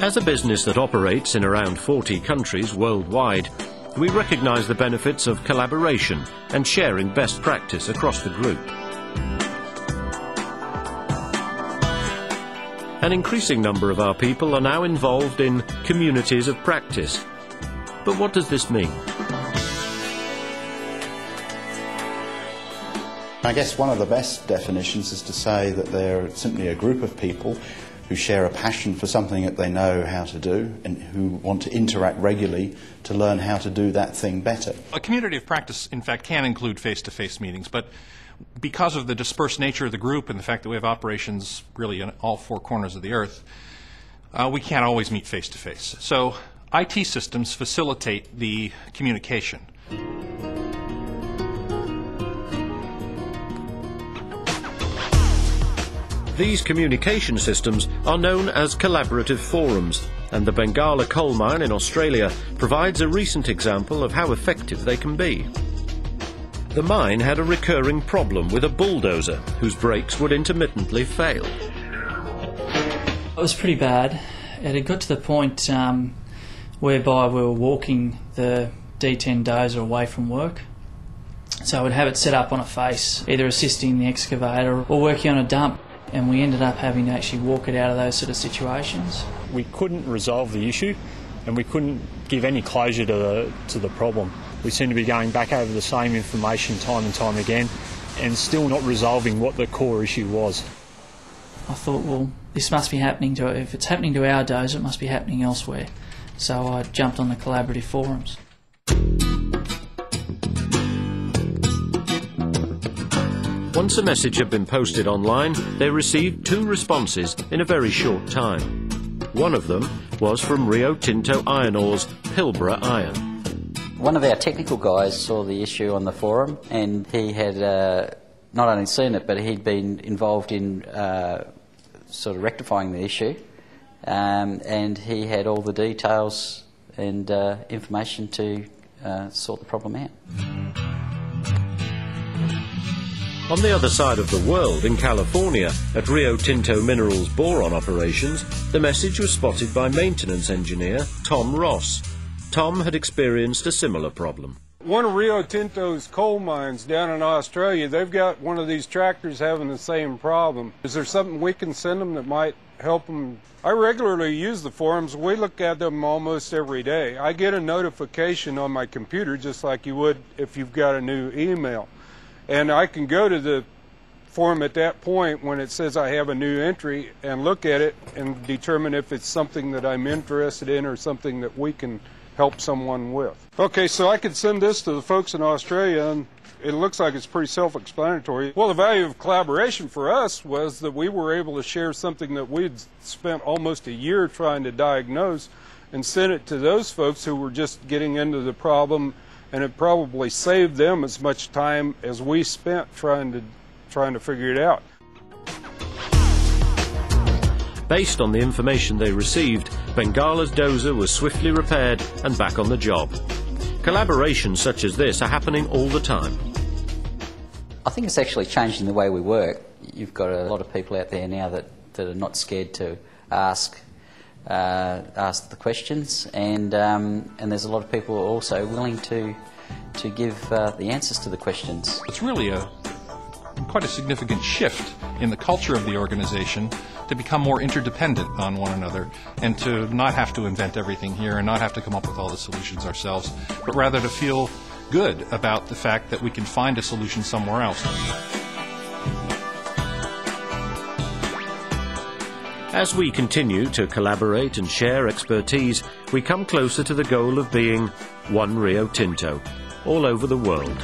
As a business that operates in around 40 countries worldwide, we recognise the benefits of collaboration and sharing best practice across the group. An increasing number of our people are now involved in communities of practice. But what does this mean? I guess one of the best definitions is to say that they're simply a group of people who share a passion for something that they know how to do and who want to interact regularly to learn how to do that thing better. A community of practice, in fact, can include face-to-face meetings, but because of the dispersed nature of the group and the fact that we have operations really in all four corners of the earth, we can't always meet face-to-face. So IT systems facilitate the communication. These communication systems are known as collaborative forums, and the Bengala coal mine in Australia provides a recent example of how effective they can be. The mine had a recurring problem with a bulldozer whose brakes would intermittently fail. It was pretty bad. It had got to the point whereby we were walking the D10 dozer away from work. So I would have it set up on a face, either assisting the excavator or working on a dump. And we ended up having to actually walk it out of those sort of situations. We couldn't resolve the issue and we couldn't give any closure to the problem. We seemed to be going back over the same information time and time again and still not resolving what the core issue was. I thought, well, this must be happening to, if it's happening to our dozer, it must be happening elsewhere. So I jumped on the collaborative forums. Once a message had been posted online, they received 2 responses in a very short time. One of them was from RioTinto Iron Ore's Pilbara Iron. One of our technical guys saw the issue on the forum, and he had not only seen it, but he'd been involved in sort of rectifying the issue, and he had all the details and information to sort the problem out. On the other side of the world, in California, at Rio Tinto Minerals boron operations, the message was spotted by maintenance engineer Tom Ross. Tom had experienced a similar problem. One of Rio Tinto's coal mines down in Australia, they've got one of these tractors having the same problem. Is there something we can send them that might help them? I regularly use the forums. We look at them almost every day. I get a notification on my computer just like you would if you've got a new email. And I can go to the forum at that point when it says I have a new entry and look at it and determine if it's something that I'm interested in or something that we can help someone with. Okay, so I could send this to the folks in Australia, and it looks like it's pretty self-explanatory. Well, the value of collaboration for us was that we were able to share something that we'd spent almost a year trying to diagnose and send it to those folks who were just getting into the problem, and it probably saved them as much time as we spent trying to figure it out. Based on the information they received, Bengala's dozer was swiftly repaired and back on the job. Collaborations such as this are happening all the time. I think it's actually changing the way we work. You've got a lot of people out there now that are not scared to ask the questions, and there's a lot of people also willing to give the answers to the questions. It's really quite a significant shift in the culture of the organization to become more interdependent on one another and to not have to invent everything here and not have to come up with all the solutions ourselves, but rather to feel good about the fact that we can find a solution somewhere else. As we continue to collaborate and share expertise, we come closer to the goal of being one Rio Tinto all over the world.